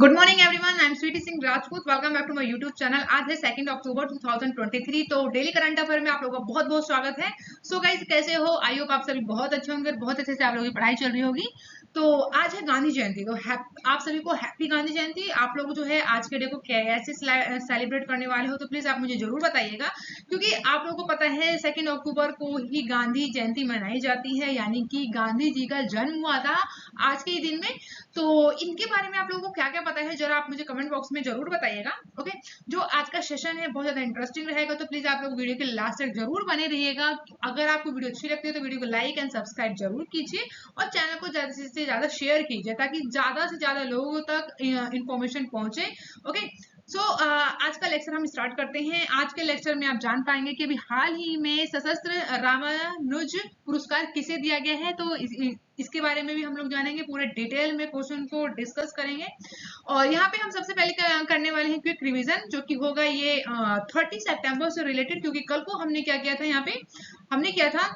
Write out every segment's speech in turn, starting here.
Good morning everyone, I am Sweety Singh Rajput. Welcome back to my YouTube channel. आज है 2 अक्टूबर 2023। तो daily current affair में आप लोगों का बहुत बहुत स्वागत है। सो गाइस, कैसे हो? आई होप आप सभी बहुत अच्छे होंगे, बहुत अच्छे से आप लोगों की पढ़ाई चल रही होगी। तो आज है गांधी जयंती, तो आप सभी को हैप्पी गांधी जयंती। आप लोग जो है आज के डे को कैसे सेलिब्रेट करने वाले हो, तो प्लीज आप मुझे जरूर बताइएगा, क्योंकि आप लोगों को पता है 2 अक्टूबर को ही गांधी जयंती मनाई जाती है, यानी कि गांधी जी का जन्म हुआ था आज के ही दिन में। तो इनके बारे में आप लोगों को क्या क्या पता है, जरा आप मुझे कमेंट बॉक्स में जरूर बताइएगा। ओके, जो आज का सेशन है बहुत ज्यादा इंटरेस्टिंग रहेगा, तो प्लीज आप लोग वीडियो के लास्ट तक जरूर बने रहिएगा। अगर आपको वीडियो अच्छी लगती है तो वीडियो को लाइक एंड सब्सक्राइब जरूर कीजिए और चैनल को ज्यादा से ज्यादा शेयर कीजिए, ताकि ज्यादा से ज्यादा लोगों तक इंफॉर्मेशन पहुंचे। ओके, सो आज का लेक्चर हम स्टार्ट करते हैं। आज के लेक्चर में आप जान पाएंगे कि अभी हाल ही में सशस्त्र रामानुज पुरस्कार किसे दिया गया है, तो इसके बारे में भी हम लोग जानेंगे, पूरे डिटेल में क्वेश्चन को डिस्कस करेंगे। और यहाँ पे हम सबसे पहले करने वाले हैं क्विक रिवीजन, जो कि होगा ये 30 सितंबर से रिलेटेड, क्योंकि कल को हमने क्या किया था, यहाँ पे हमने किया था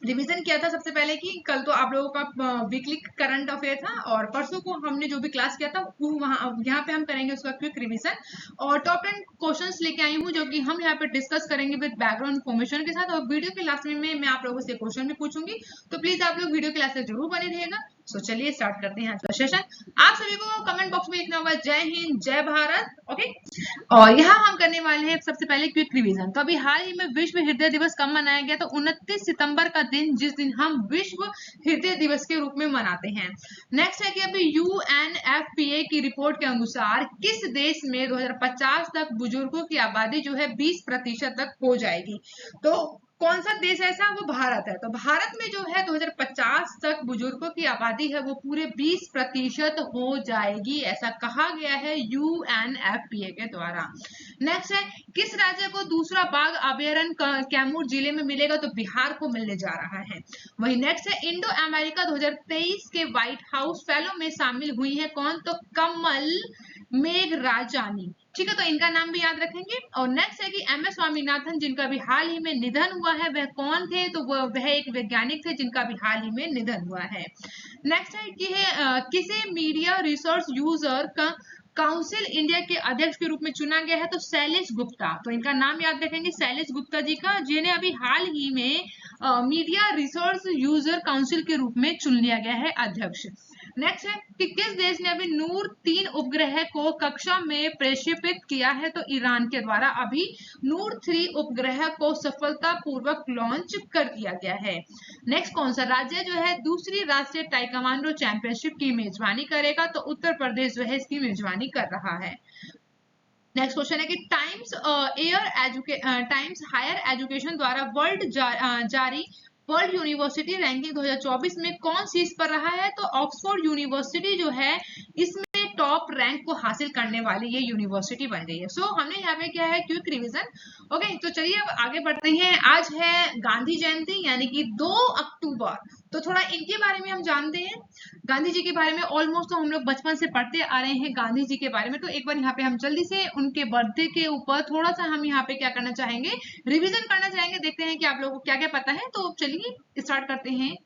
रिवीजन किया था सबसे पहले कि कल तो आप लोगों का वीकली करंट अफेयर था, और परसों को हमने जो भी क्लास किया था वो वहाँ यहाँ पे हम करेंगे उसका क्विक रिवीजन। और टॉप 10 क्वेश्चंस लेके आई हूँ, जो कि हम यहाँ पे डिस्कस करेंगे विद बैकग्राउंड इन्फॉर्मेशन के साथ। और वीडियो के लास्ट में मैं आप लोगों से क्वेश्चन भी पूछूंगी, तो प्लीज आप लोग वीडियो के लास्ट में जरूर बने रहिएगा। सो चलिए स्टार्ट करते हैं आज का सेशन। आप सभी को कमेंट बॉक्स में लिखना होगा जय हिंद जय भारत। ओके, और यहाँ हम करने वाले हैं सबसे पहले क्विक रिवीजन। तो अभी हाल ही में विश्व हृदय दिवस कब मनाया गया? तो 29 सितंबर का दिन, जिस दिन हम विश्व हृदय दिवस के रूप में मनाते हैं। नेक्स्ट है कि अभी UNFPA की रिपोर्ट के अनुसार किस देश में 2050 तक बुजुर्गों की आबादी जो है 20% तक हो जाएगी? तो कौन सा देश ऐसा? वो भारत है। तो भारत में जो है 2050 तक बुजुर्गों की आबादी है वो पूरे 20% हो जाएगी, ऐसा कहा गया है UNFPA के द्वारा। नेक्स्ट है, किस राज्य को दूसरा बाघ अभयारण्य कैमूर जिले में मिलेगा? तो बिहार को मिलने जा रहा है। वही नेक्स्ट है, इंडो अमेरिका 2023 के व्हाइट हाउस फेलो में शामिल हुई है कौन? तो कमल मेघराजानी। ठीक है, तो इनका नाम भी याद रखेंगे। और नेक्स्ट है कि MS स्वामीनाथन, जिनका भी हाल ही में निधन हुआ है, वह कौन थे? तो वह एक वैज्ञानिक थे जिनका भी हाल ही में निधन हुआ है। नेक्स्ट है कि किसे मीडिया रिसोर्स यूजर का काउंसिल इंडिया के अध्यक्ष के रूप में चुना गया है? तो शैलेश गुप्ता। तो इनका नाम याद रखेंगे, शैलेश गुप्ता जी का, जिन्हें अभी हाल ही में मीडिया रिसोर्स यूजर काउंसिल के रूप में चुन लिया गया है अध्यक्ष। नेक्स्ट है कि किस देश ने अभी नूर 3 उपग्रह को कक्षा में प्रक्षेपित किया है? तो ईरान के द्वारा अभी नूर 3 उपग्रह को सफलतापूर्वक लॉन्च कर दिया गया है। नेक्स्ट, कौन सा राज्य जो है दूसरी राष्ट्रीय ताइक्वांडो चैंपियनशिप की मेजबानी करेगा? तो उत्तर प्रदेश जो है इसकी मेजबानी कर रहा है। नेक्स्ट क्वेश्चन है कि टाइम्स हायर एजुकेशन द्वारा जारी वर्ल्ड यूनिवर्सिटी रैंकिंग 2024 में कौन शीर्ष पर रहा है? तो ऑक्सफोर्ड यूनिवर्सिटी जो है इसमें टॉप रैंक को हासिल करने वाली ये यूनिवर्सिटी बन गई है। सो हमने यहाँ पे क्या है क्विक रिवीजन। ओके, तो चलिए अब आगे बढ़ते हैं। आज है गांधी जयंती, यानी कि 2 अक्टूबर। तो थोड़ा इनके बारे में हम जानते हैं, गांधी जी के बारे में। ऑलमोस्ट तो हम लोग बचपन से पढ़ते आ रहे हैं गांधी जी के बारे में, तो एक बार यहाँ पे हम जल्दी से उनके बर्थडे के ऊपर थोड़ा सा हम यहाँ पे क्या करना चाहेंगे, रिवीजन करना चाहेंगे। देखते हैं कि आप लोगों को क्या क्या पता है। तो चलिए स्टार्ट करते हैं।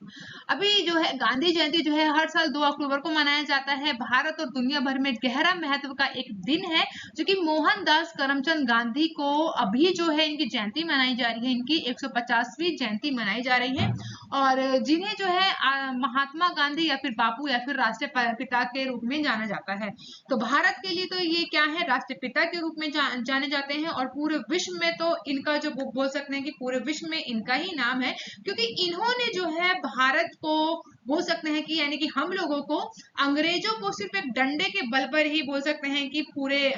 अभी जो है गांधी जयंती जो है हर साल 2 अक्टूबर को मनाया जाता है। भारत और दुनिया भर में गहरा महत्व का एक दिन है, जो कि मोहनदास करमचंद गांधी को अभी जो है इनकी जयंती मनाई जा रही है, इनकी 150वीं जयंती मनाई जा रही है। और जिन्हें जो है महात्मा गांधी या फिर बापू या फिर राष्ट्रीय पिता के रूप में जाना जाता है। तो भारत के लिए तो ये क्या है, राष्ट्रीय पिता के रूप में जाने जाते हैं। और पूरे विश्व में तो इनका जो बोल सकते हैं कि पूरे विश्व में इनका ही नाम है, क्योंकि इन्होंने जो है भारत को बोल सकते हैं कि यानी कि हम लोगों को अंग्रेजों को सिर्फ एक डंडे के बल पर ही बोल सकते हैं कि पूरे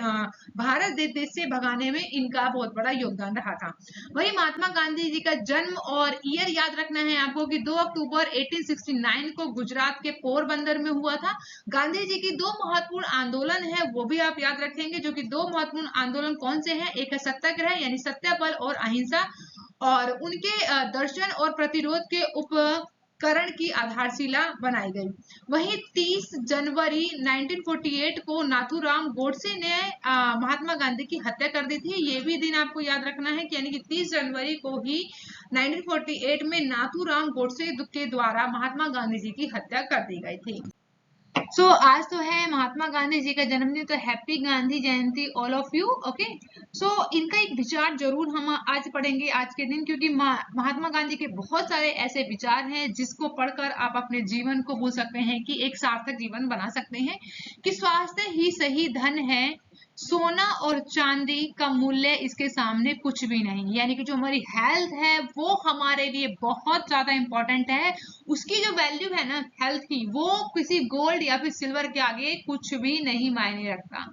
भारत देश से भगाने में इनका बहुत बड़ा योगदान रहा था। वही महात्मा गांधी जी का जन्म और ईयर याद रखना है आपको कि 2 अक्टूबर 1869 को गुजरात के पोरबंदर में हुआ था। गांधी जी की 2 महत्वपूर्ण आंदोलन है, वो भी आप याद रखेंगे, जो कि 2 महत्वपूर्ण आंदोलन कौन से हैं? एक है सत्याग्रह यानी सत्यापल और अहिंसा, और उनके दर्शन और प्रतिरोध के उपकरण की आधारशिला बनाई गई। वहीं 30 जनवरी 1948 को नाथूराम गोडसे ने महात्मा गांधी की हत्या कर दी थी। ये भी दिन आपको याद रखना है कि यानी कि 30 जनवरी को ही 1948 में नाथूराम गोडसे के द्वारा महात्मा गांधी जी की हत्या कर दी गई थी। आज तो है महात्मा गांधी जी का जन्मदिन, तो happy Gandhi Jayanti all of you. Okay, so इनका एक विचार जरूर हम आज पढ़ेंगे आज के दिन, क्योंकि महात्मा गांधी के बहुत सारे ऐसे विचार हैं जिसको पढ़कर आप अपने जीवन को बोल सकते हैं कि एक सार्थक जीवन बना सकते हैं। कि स्वास्थ्य ही सही धन है, सोना और चांदी का मूल्य इसके सामने कुछ भी नहीं। यानी कि जो हमारी हेल्थ है वो हमारे लिए बहुत ज्यादा इंपॉर्टेंट है। उसकी जो वैल्यू है ना हेल्थ की, वो किसी गोल्ड या फिर सिल्वर के आगे कुछ भी नहीं मायने रखता।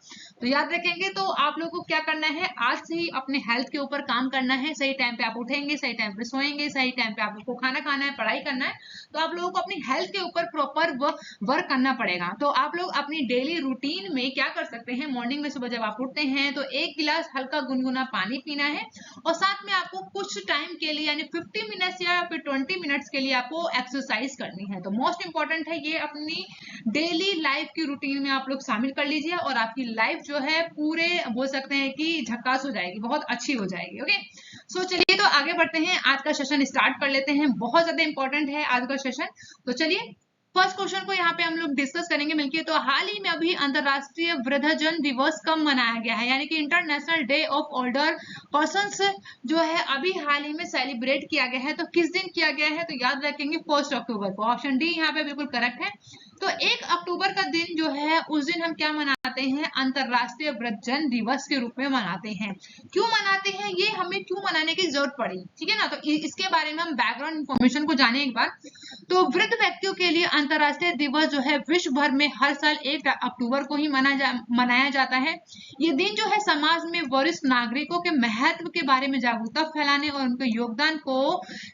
तो याद रखेंगे। तो आप लोगों को क्या करना है, आज से ही अपने हेल्थ के ऊपर काम करना है। सही टाइम पे आप उठेंगे, सही टाइम पे सोएंगे, सही टाइम पे आपको खाना खाना है, पढ़ाई करना है। तो आप लोगों को अपनी हेल्थ के ऊपर प्रॉपर वर्क करना पड़ेगा। तो आप लोग अपनी डेली रूटीन में क्या कर सकते हैं, मॉर्निंग में सुबह जब आप उठते हैं तो 1 गिलास हल्का गुनगुना पानी पीना है, और साथ में आपको कुछ टाइम के लिए यानी 50 मिनट्स या फिर 20 मिनट्स के लिए आपको एक्सरसाइज करनी है। तो मोस्ट इंपॉर्टेंट है ये अपनी डेली लाइफ की रूटीन में आप लोग शामिल कर लीजिए, और आपकी लाइफ जो है पूरे बोल सकते हैं कि झक्कास हो जाएगी, बहुत अच्छी हो जाएगी। ओके, सो चलिए तो आगे बढ़ते हैं, आज का सेशन स्टार्ट कर लेते हैं। बहुत ज्यादा इंपॉर्टेंट है आज का सेशन। तो चलिए फर्स्ट क्वेश्चन को यहाँ पे हम लोग डिस्कस करेंगे मिलके। तो हाल ही में अभी अंतरराष्ट्रीय वृद्धजन दिवस कब मनाया गया है, यानी कि international day of older persons जो है अभी हाल ही में सेलिब्रेट किया गया है। तो किस दिन किया गया है, तो याद रखेंगे 1 अक्टूबर को। ऑप्शन डी यहाँ पे बिल्कुल करेक्ट है। तो 1 अक्टूबर का दिन जो है उस दिन हम क्या मनाते हैं, अंतरराष्ट्रीय वृद्धजन दिवस के रूप में मनाते हैं। क्यों मनाते हैं, ये हमें क्यों मनाने की जरूरत पड़ी, ठीक है ना। तो इसके बारे में हम बैकग्राउंड इंफॉर्मेशन को जाने एक बार। तो वृद्ध व्यक्तियों के लिए अंतरराष्ट्रीय दिवस जो है विश्व भर में हर साल 1 अक्टूबर को ही मनाया जाता है। ये दिन जो है समाज में वरिष्ठ नागरिकों के महत्व के बारे में जागरूकता फैलाने और उनके योगदान को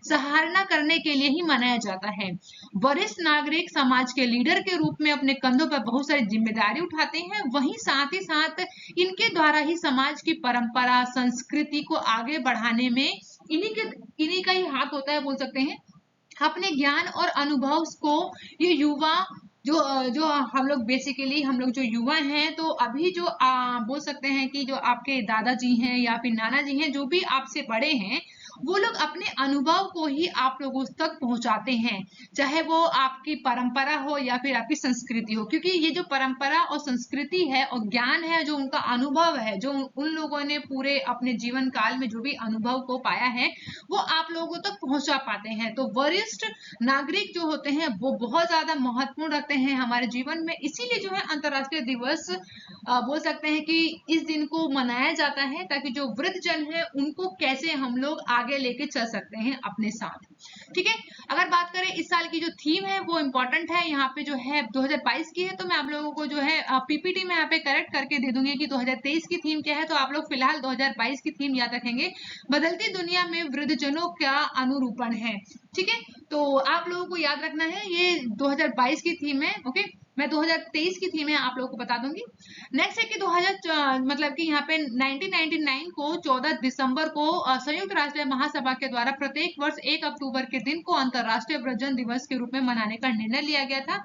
सराहना करने के लिए ही मनाया जाता है। वरिष्ठ नागरिक समाज के लीडर के रूप में अपने कंधों पर बहुत सारी जिम्मेदारी उठाते हैं, वहीं साथ ही साथ इनके द्वारा ही समाज की परंपरा संस्कृति को आगे बढ़ाने में इन्हीं का ही हाथ होता है, बोल सकते हैं। अपने ज्ञान और अनुभव को ये युवा जो हम लोग बेसिकली हम लोग जो युवा हैं, तो अभी जो बोल सकते हैं कि जो आपके दादाजी हैं या फिर नाना जी हैं, जो भी आपसे बड़े हैं, वो लोग अपने अनुभव को ही आप लोगों तक पहुंचाते हैं, चाहे वो आपकी परंपरा हो या फिर आपकी संस्कृति हो। क्योंकि ये जो परंपरा और संस्कृति है और ज्ञान है, जो उनका अनुभव है, जो उन लोगों ने पूरे अपने जीवन काल में जो भी अनुभव को पाया है, वो आप लोगों तक पहुंचा पाते हैं। तो वरिष्ठ नागरिक जो होते हैं वो बहुत ज्यादा महत्वपूर्ण रखते हैं हमारे जीवन में। इसीलिए जो है अंतरराष्ट्रीय दिवस बोल सकते हैं कि इस दिन को मनाया जाता है, ताकि जो वृद्ध जन है उनको कैसे हम लोग आगे लेके चल सकते हैं अपने साथ, ठीक है। अगर बात करें इस साल की जो थीम है वो इंपॉर्टेंट है, यहाँ पे जो है 2022 की है। तो मैं आप लोगों को जो है पीपीटी में यहाँ पे करेक्ट करके दे दूंगी कि 2023 की थीम क्या है। तो आप लोग फिलहाल 2022 की थीम याद रखेंगे, बदलती दुनिया में वृद्धजनों का अनुरूपण है, ठीक है। तो आप लोगों को याद रखना है, ये 2022 की थीम है। ओके, मैं 2023 की थीम है आप लोगों को बता दूंगी। नेक्स्ट है कि 2000 मतलब कि यहाँ पे 1999 को 14 दिसंबर को संयुक्त राष्ट्र महासभा के द्वारा प्रत्येक वर्ष 1 अक्टूबर के दिन को अंतरराष्ट्रीय वृद्धजन दिवस के रूप में मनाने का निर्णय लिया गया था।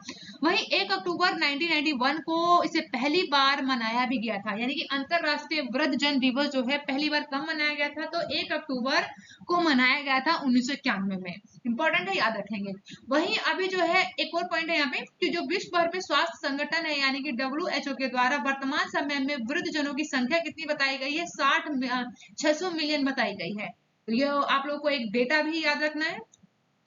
वहीं 1 अक्टूबर 1991 को इसे पहली बार मनाया भी गया था। यानी कि अंतरराष्ट्रीय वृद्धजन दिवस जो है पहली बार कब मनाया गया था, तो 1 अक्टूबर को मनाया गया था 1991 में। इंपॉर्टेंट है, याद रखेंगे। वहीं अभी जो है एक और पॉइंट है यहाँ पे कि जो विश्व भर में स्वास्थ्य संगठन है यानी कि WHO के द्वारा वर्तमान समय में वृद्ध जनों की संख्या कितनी बताई गई है, 600 मिलियन बताई गई है। तो ये आप लोगों को एक डेटा भी याद रखना है।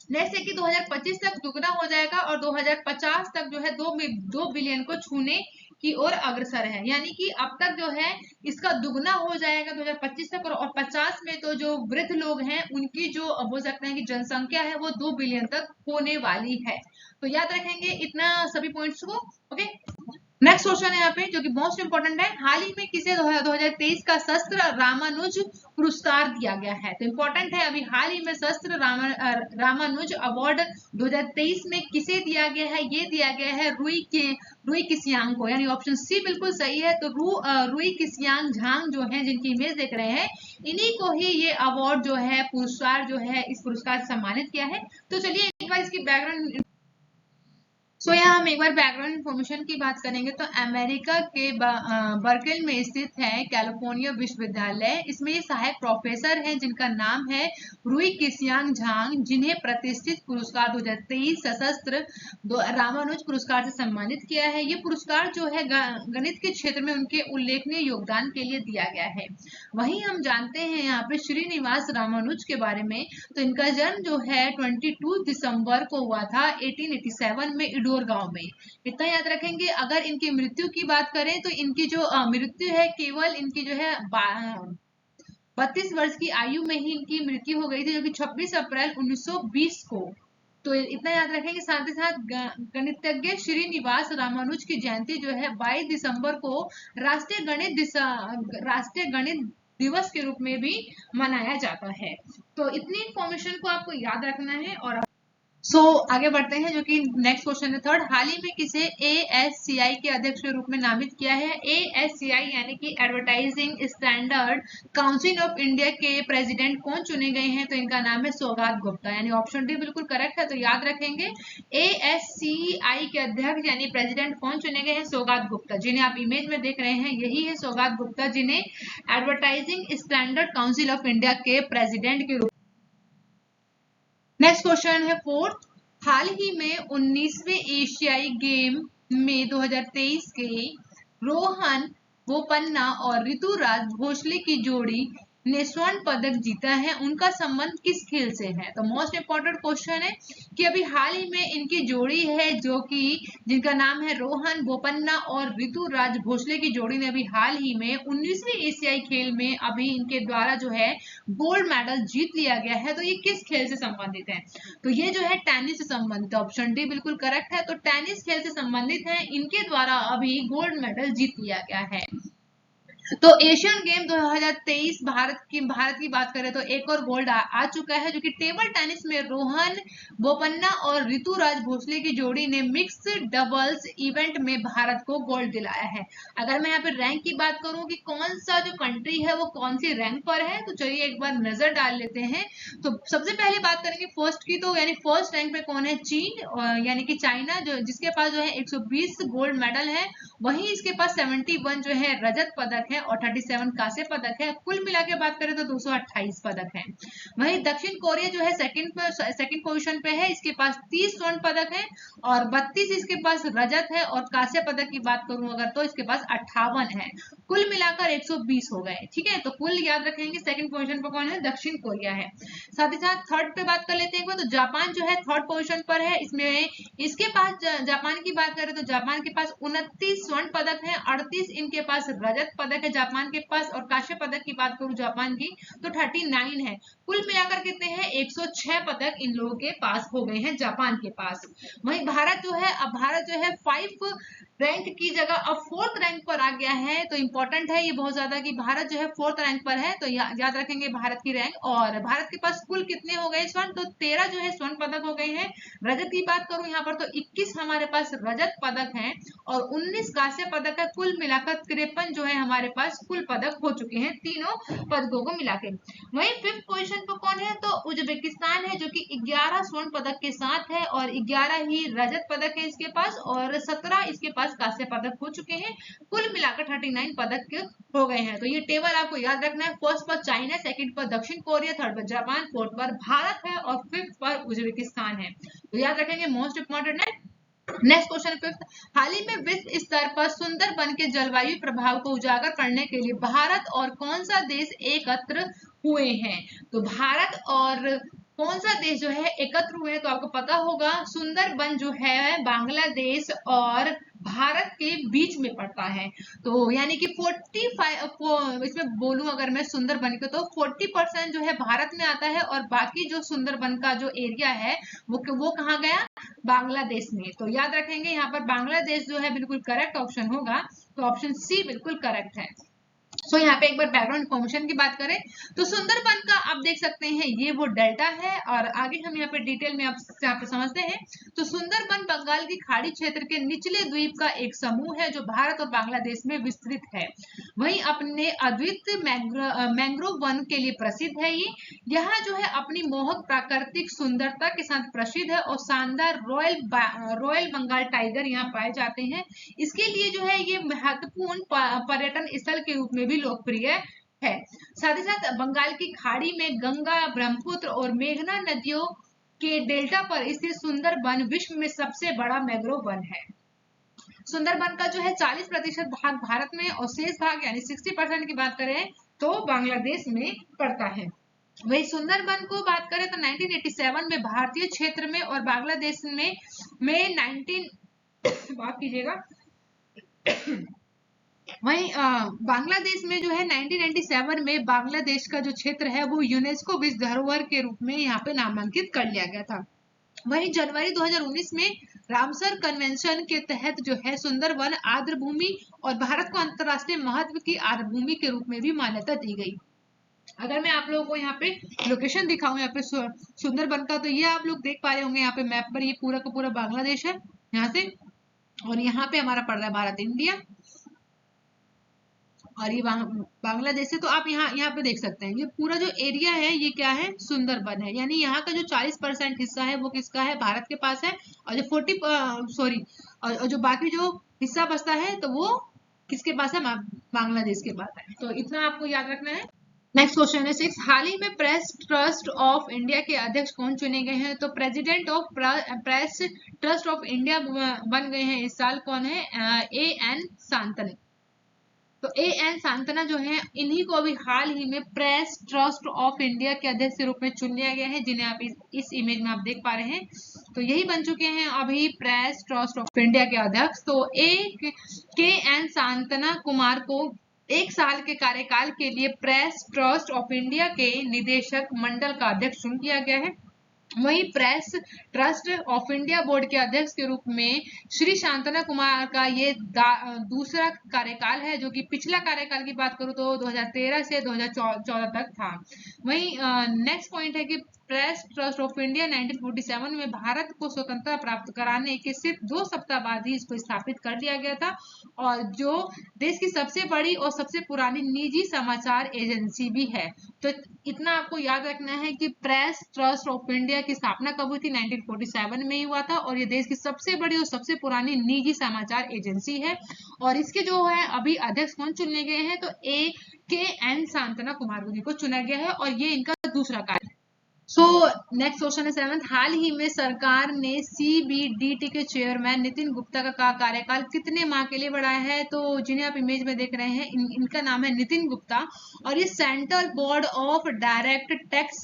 नेक्स्ट है कि 2025 तक दुगना हो जाएगा और 2050 तक जो है 2 बिलियन को छूने की ओर अग्रसर है। यानी कि अब तक जो है इसका दुगना हो जाएगा 2025 तक, और 50 में तो जो वृद्ध लोग हैं उनकी जो बोल सकते हैं कि जनसंख्या है वो 2 बिलियन तक होने वाली है। तो याद रखेंगे इतना सभी पॉइंट्स को। ओके, नेक्स्ट क्वेश्चन है यहाँ पे जो कि मोस्ट इंपोर्टेंट है, हाल ही में किसे 2023 का शस्त्र रामानुज पुरस्कार दिया गया है। तो इंपॉर्टेंट है, अभी हाल ही में शस्त्र रामानुज अवार्ड 2023 में किसे दिया गया है, ये दिया गया है रुई किसियांग को। यानी ऑप्शन सी बिल्कुल सही है। तो रुई किसियांग झांग जो है, जिनकी इमेज देख रहे हैं, इन्हीं को ही ये अवार्ड जो है पुरस्कार जो है इस पुरस्कार से सम्मानित किया है। तो चलिए एक बार इसकी बैकग्राउंड सो यहाँ हम एक बार बैकग्राउंड इन्फॉर्मेशन की बात करेंगे तो अमेरिका के बर्कले में स्थित है कैलिफोर्निया विश्वविद्यालय। इसमें ये सहायक प्रोफेसर हैं जिनका नाम है रुई किसियांग झांग, जिन्हें प्रतिष्ठित पुरस्कार 2023 सशस्त्र रामानुज पुरस्कार से सम्मानित किया है। ये पुरस्कार जो है गणित के क्षेत्र में उनके उल्लेखनीय योगदान के लिए दिया गया है। वहीं हम जानते हैं यहाँ पे श्रीनिवास रामानुज के बारे में, तो इनका जन्म जो है 22 दिसंबर को हुआ था 1887 में इंदौर गांव में। इतना याद रखेंगे। अगर इनकी मृत्यु की बात करें तो इनकी जो मृत्यु है केवल इनकी जो है 32 वर्ष की आयु में ही इनकी मृत्यु हो गई थी, जो कि 26 अप्रैल 1920 को। तो इतना याद रखेंगे। साथ ही साथ गणितज्ञ श्रीनिवास रामानुज की जयंती जो है 22 दिसंबर को राष्ट्रीय गणित दिवस के रूप में भी मनाया जाता है। तो इतनी इंफॉर्मेशन को आपको याद रखना है। और आगे बढ़ते हैं, जो कि नेक्स्ट क्वेश्चन है थर्ड। हाल ही में किसे ASCI के अध्यक्ष के रूप में नामित किया है? ASCI यानी कि advertising standard council of India के प्रेसिडेंट कौन चुने गए हैं? तो इनका नाम है सौगात गुप्ता, यानी ऑप्शन डी बिल्कुल करेक्ट है। तो याद रखेंगे ASCI के अध्यक्ष यानी प्रेसिडेंट कौन चुने गए हैं? सौगात गुप्ता। जिन्हें आप इमेज में देख रहे हैं यही है सौगात गुप्ता, जिन्हें advertising standard council of India के प्रेसिडेंट के रूप। नेक्स्ट क्वेश्चन है फोर्थ। हाल ही में 19वें एशियाई गेम में 2023 के रोहन बोपन्ना और ऋतुराज भोसले की जोड़ी ने स्वर्ण पदक जीता है। उनका संबंध किस खेल से है? तो मोस्ट इंपॉर्टेंट क्वेश्चन है कि अभी हाल ही में इनकी जोड़ी है जो कि जिनका नाम है रोहन बोपन्ना और ऋतुराज भोसले की जोड़ी ने अभी हाल ही में 19वीं एशियाई खेल में अभी इनके द्वारा जो है गोल्ड मेडल जीत लिया गया है। तो ये किस खेल से संबंधित है? तो ये जो है टेनिस से संबंधित है। ऑप्शन डी बिल्कुल करेक्ट है। तो टेनिस खेल से संबंधित है, इनके द्वारा अभी गोल्ड मेडल जीत लिया गया है। तो एशियन गेम 2023 भारत की बात करें तो एक और गोल्ड आ चुका है, जो कि टेबल टेनिस में रोहन बोपन्ना और ऋतुराज भोसले की जोड़ी ने मिक्स्ड डबल्स इवेंट में भारत को गोल्ड दिलाया है। अगर मैं यहाँ पे रैंक की बात करूं कि कौन सा जो कंट्री है वो कौन सी रैंक पर है, तो चलिए एक बार नजर डाल लेते हैं। तो सबसे पहले बात करेंगे फर्स्ट की, तो यानी फर्स्ट रैंक पे कौन है? चीन, यानी कि चाइना, जो जिसके पास जो है 120 गोल्ड मेडल है। वहीं इसके पास 71 जो है रजत पदक है और 37 कांस्य पदक है। कुल मिला के बात करें तो 228 पदक है। वहीं दक्षिण कोरिया जो है सेकंड पोजीशन पे है, इसके पास 30 स्वर्ण पदक है और 32 इसके पास रजत है। और कांस्य पदक की बात करूं अगर तो इसके पास 58 है। कुल मिलाकर 120 हो गए। ठीक है, तो कुल याद रखेंगे सेकंड पोजीशन पर कौन है? दक्षिण कोरिया है। साथ ही साथ थर्ड पे बात कर लेते हैं तो जापान जो है थर्ड पोजीशन पर है। इसमें इसके पास जापान की बात करें तो जापान के पास 29 स्वर्ण पदक है, 38 इनके पास रजत पदक है जापान के पास। और कांस्य पदक की बात करूं जापान की तो 39 है। कुल मिलाकर कितने हैं? 106 पदक इन लोगों के पास हो गए हैं जापान के पास। वहीं भारत जो है, अब भारत जो है 5 रैंक की जगह अब 4th रैंक पर आ गया है। तो इंपॉर्टेंट है ये बहुत ज्यादा कि भारत जो है 4th रैंक पर है। तो याद रखेंगे भारत की रैंक। और भारत के पास कुल कितने हो गए स्वर्ण? तो 13 जो है स्वर्ण पदक हो गए हैं। रजत की बात करूं यहाँ पर तो 21 हमारे पास रजत पदक हैं और 19 कांस्य पदक है। कुल मिलाकर 53 जो है हमारे पास कुल पदक हो चुके हैं तीनों पदकों को मिला के। वहीं 5th पोजीशन पर कौन है? तो उज्बेकिस्तान है, जो कि 11 स्वर्ण पदक के साथ है और 11 ही रजत पदक है इसके पास और 17 इसके पास कांस्य पदक हो चुके हैं। कुल मिलाकर 39 पदक हो गए हैं। तो ये टेबल आपको याद रखना है। फर्स्ट पर चाइना, सेकंड पर दक्षिण कोरिया, थर्ड पर जापान, फोर्थ पर भारत है और 5th पर उज्बेकिस्तान है। तो याद रखेंगे मोस्ट इंपॉर्टेंट है। Next question 5th। हाल ही में विश्व स्तर पर सुंदरबन के जलवायु प्रभाव को उजागर करने के लिए भारत और कौन सा देश एकत्र हुए हैं? तो भारत और कौन सा देश जो है एकत्र हुए हैं? तो आपको पता होगा सुंदरबन जो है बांग्लादेश और भारत के बीच में पड़ता है। तो यानी कि 45 इसमें बोलूं अगर मैं सुंदरबन को तो 40% जो है भारत में आता है और बाकी जो सुंदरबन का जो एरिया है वो कहाँ गया? बांग्लादेश में। तो याद रखेंगे यहाँ पर बांग्लादेश जो है बिल्कुल करेक्ट ऑप्शन होगा। तो ऑप्शन सी बिल्कुल करेक्ट है। यहाँ पे एक बार बैकग्राउंड इन्फॉर्मेशन की बात करें तो सुंदरबन का आप देख सकते हैं ये वो डेल्टा है, और आगे हम यहाँ पे डिटेल में आप यहाँ पे समझते हैं। तो सुंदरबन बंगाल की खाड़ी क्षेत्र के निचले द्वीप का एक समूह है जो भारत और बांग्लादेश में विस्तृत है। वहीं अपने अद्वितीय मैंग्रोव वन के लिए प्रसिद्ध है। ये यहाँ जो है अपनी मोहक प्राकृतिक सुंदरता के साथ प्रसिद्ध है, और शानदार रॉयल बंगाल टाइगर यहाँ पाए जाते हैं। इसके लिए जो है ये महत्वपूर्ण पर्यटन स्थल के रूप में भी लोकप्रिय है। साथ ही साथ बंगाल की खाड़ी में गंगा, ब्रह्मपुत्र और मेघना नदियों के डेल्टा पर स्थित सुंदरबन विश्व में सबसे बड़ा मैंग्रोव वन है। सुंदरबन का जो है 40% भाग भारत में और शेष भाग यानी 60% की बात करें तो बांग्लादेश में पड़ता है। वही सुंदरबन को बात करें तो 1987 में भारतीय क्षेत्र में और बांग्लादेश में 19 माफ कीजिएगा वहीं बांग्लादेश में जो है 1997 में बांग्लादेश का जो क्षेत्र है वो यूनेस्को विश्व धरोहर के रूप में यहाँ पे नामांकित कर लिया गया था। वहीं जनवरी 2019 में रामसर कन्वेंशन के तहत जो है सुंदरबन आर्द्र भूमि और भारत को अंतरराष्ट्रीय महत्व की आर्द्र भूमि के रूप में भी मान्यता दी गई। अगर मैं आप लोगों को यहाँ पे लोकेशन दिखाऊं यहाँ पे सुंदरबन का, तो ये आप लोग देख पा रहे होंगे यहाँ पे मैप पर, ये पूरा का पूरा बांग्लादेश है यहाँ से, और यहाँ पे हमारा पड़ रहा है भारत इंडिया, और ये बांग्लादेश है। तो आप यहाँ पे देख सकते हैं ये पूरा जो एरिया है ये क्या है, सुंदरबन है। यानी यहाँ का जो 40% हिस्सा है वो किसका है, भारत के पास है, और जो 40 और जो बाकी जो हिस्सा बचता है तो वो किसके पास है, बांग्लादेश के पास है। तो इतना आपको याद रखना है। नेक्स्ट क्वेश्चन है 6, हाल ही में प्रेस ट्रस्ट ऑफ इंडिया के अध्यक्ष कौन चुने गए हैं। तो president of press trust of India बन गए हैं इस साल, कौन है, A.N. सांतना। तो A.N. सांतना जो है इन्हीं को अभी हाल ही में प्रेस ट्रस्ट ऑफ इंडिया के अध्यक्ष के रूप में चुन लिया गया है, जिन्हें आप इस इमेज में आप देख पा रहे हैं। तो यही बन चुके हैं अभी प्रेस ट्रस्ट ऑफ इंडिया के अध्यक्ष। तो K.N. सांतना कुमार को 1 साल के कार्यकाल के लिए प्रेस ट्रस्ट ऑफ इंडिया के निदेशक मंडल का अध्यक्ष चुन किया गया है। वहीं press trust of India board के अध्यक्ष के रूप में श्री शांतना कुमार का ये दूसरा कार्यकाल है, जो कि पिछला कार्यकाल की बात करूं तो 2013 से 2014 तक था। वहीं नेक्स्ट पॉइंट है कि प्रेस ट्रस्ट ऑफ इंडिया 1947 में भारत को स्वतंत्रता प्राप्त कराने के सिर्फ 2 सप्ताह बाद ही इसको स्थापित कर दिया गया था, और जो देश की सबसे बड़ी और सबसे पुरानी निजी समाचार एजेंसी भी है। तो इतना आपको याद रखना है कि प्रेस ट्रस्ट ऑफ इंडिया की स्थापना कब हुई थी, 1947 में ही हुआ था, और ये देश की सबसे बड़ी और सबसे पुरानी निजी समाचार एजेंसी है। और इसके जो है अभी अध्यक्ष कौन चुने गए हैं, तो K.N. सांतना कुमार जी को चुना गया है, और ये इनका दूसरा कार्य है। सो नेक्स्ट क्वेश्चन है 7, हाल ही में सरकार ने CBDT के चेयरमैन नितिन गुप्ता का कार्यकाल कितने माह के लिए बढ़ाया है। तो जिन्हें आप इमेज में देख रहे हैं इनका नाम है नितिन गुप्ता, और ये central board of direct tax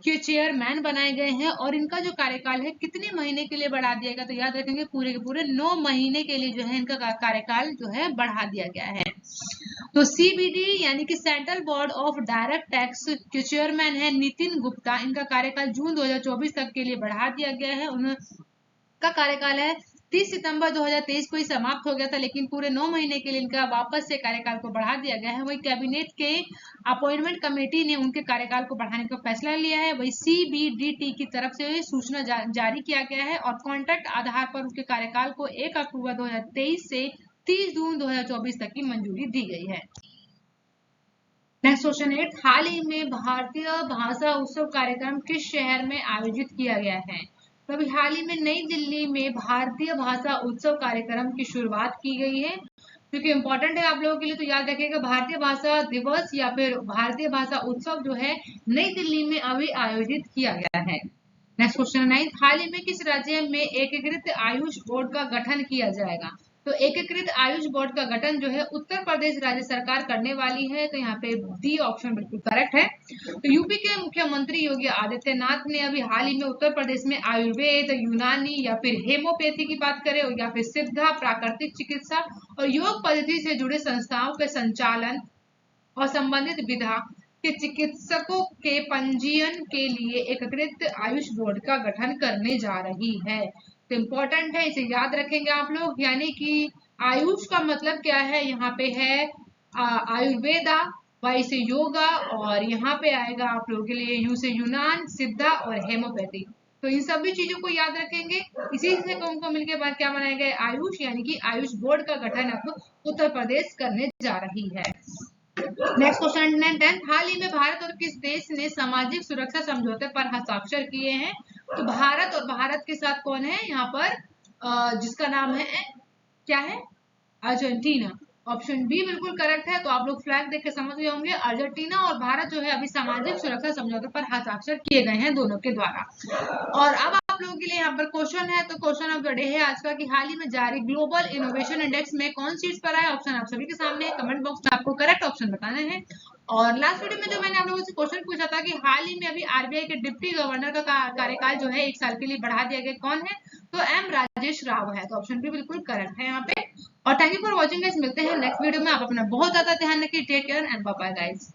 के चेयरमैन बनाए गए हैं, और इनका जो कार्यकाल है कितने महीने के लिए बढ़ा दिया गया, तो याद रखेंगे पूरे के पूरे 9 महीने के लिए जो है इनका कार्यकाल जो है बढ़ा दिया गया है। तो CBD यानी कि central board of direct tax के चेयरमैन है नितिन गुप्ता, इनका कार्यकाल जून 2024 तक के लिए बढ़ा दिया गया है। उनका कार्यकाल है 30 सितंबर 2023 को ही समाप्त हो गया था, लेकिन पूरे 9 महीने के लिए इनका वापस से कार्यकाल को बढ़ा दिया गया है। वही कैबिनेट के अपॉइंटमेंट कमेटी ने उनके कार्यकाल को बढ़ाने का फैसला लिया है। वही CBDT की तरफ से सूचना जारी किया गया है, और कॉन्ट्रैक्ट आधार पर उनके कार्यकाल को 1 अक्टूबर 2023 से 30 जून 2024 तक की मंजूरी दी गई है। नेक्स्ट क्वेश्चन 8, हाल ही में भारतीय भाषा उत्सव कार्यक्रम किस शहर में आयोजित किया गया है। तो अभी हाल ही में नई दिल्ली में भारतीय भाषा उत्सव कार्यक्रम की शुरुआत की गई है, क्योंकि इंपॉर्टेंट है आप लोगों के लिए। तो याद रखिएगा भारतीय भाषा दिवस या फिर भारतीय भाषा उत्सव जो है नई दिल्ली में अभी आयोजित किया गया है। नेक्स्ट क्वेश्चन 9, हाल ही में किस राज्य में एकीकृत आयुष बोर्ड का गठन किया जाएगा। तो एकीकृत आयुष बोर्ड का गठन जो है उत्तर प्रदेश राज्य सरकार करने वाली है। तो यहाँ पे डी ऑप्शन बिल्कुल करेक्ट है। तो यूपी के मुख्यमंत्री योगी आदित्यनाथ ने अभी हाल ही में उत्तर प्रदेश में आयुर्वेद, यूनानी या फिर हेमोपैथी की बात करें, या फिर सिद्धा, प्राकृतिक चिकित्सा और योग पद्धति से जुड़े संस्थाओं के संचालन और संबंधित विधा के चिकित्सकों के पंजीयन के लिए एकीकृत आयुष बोर्ड का गठन करने जा रही है। तो इम्पोर्टेंट है, इसे याद रखेंगे आप लोग। यानी कि आयुष का मतलब क्या है, यहाँ पे है आयुर्वेदा, वाई से योगा, और यहाँ पे आएगा आप लोगों के लिए यू से यूनान, सिद्धा और हेमोपैथी। तो इन सभी चीजों को याद रखेंगे। इसी से उनको मिलके बाद क्या बनाया गया, आयुष, यानी कि आयुष बोर्ड का गठन अब उत्तर प्रदेश करने जा रही है। नेक्स्ट क्वेश्चन है 10th, हाल ही में भारत और किस देश ने सामाजिक सुरक्षा समझौते पर हस्ताक्षर किए हैं? तो भारत, और भारत के साथ कौन है यहाँ पर, जिसका नाम है क्या है, अर्जेंटीना। ऑप्शन बी बिल्कुल करेक्ट है। तो आप लोग फ्लैग देख के समझ गए होंगे, अर्जेंटीना और भारत जो है अभी सामाजिक सुरक्षा समझौते पर हस्ताक्षर किए गए हैं दोनों के द्वारा। और अब आप लोगों के लिए यहाँ पर क्वेश्चन है, तो क्वेश्चन ऑफ द डे है आज का कि हाल ही में जारी ग्लोबल इनोवेशन इंडेक्स में कौन सीट्स पर आया? ऑप्शन आप सभी के सामने है, कमेंट बॉक्स में आपको करेक्ट ऑप्शन बताना है। और लास्ट वीडियो में जो मैंने आप लोगों से क्वेश्चन पूछा था कि हाल ही में अभी आरबीआई के डिप्टी गवर्नर का कार्यकाल जो है 1 साल के लिए बढ़ा दिया गया, कौन है? तो एम राजेश राव है। तो ऑप्शन भी बिल्कुल करेक्ट है यहाँ पे। और thank you for watching guys, मिलते हैं नेक्स्ट वीडियो में। आप अपना बहुत ज्यादा ध्यान रखिए, take care and bye bye guys.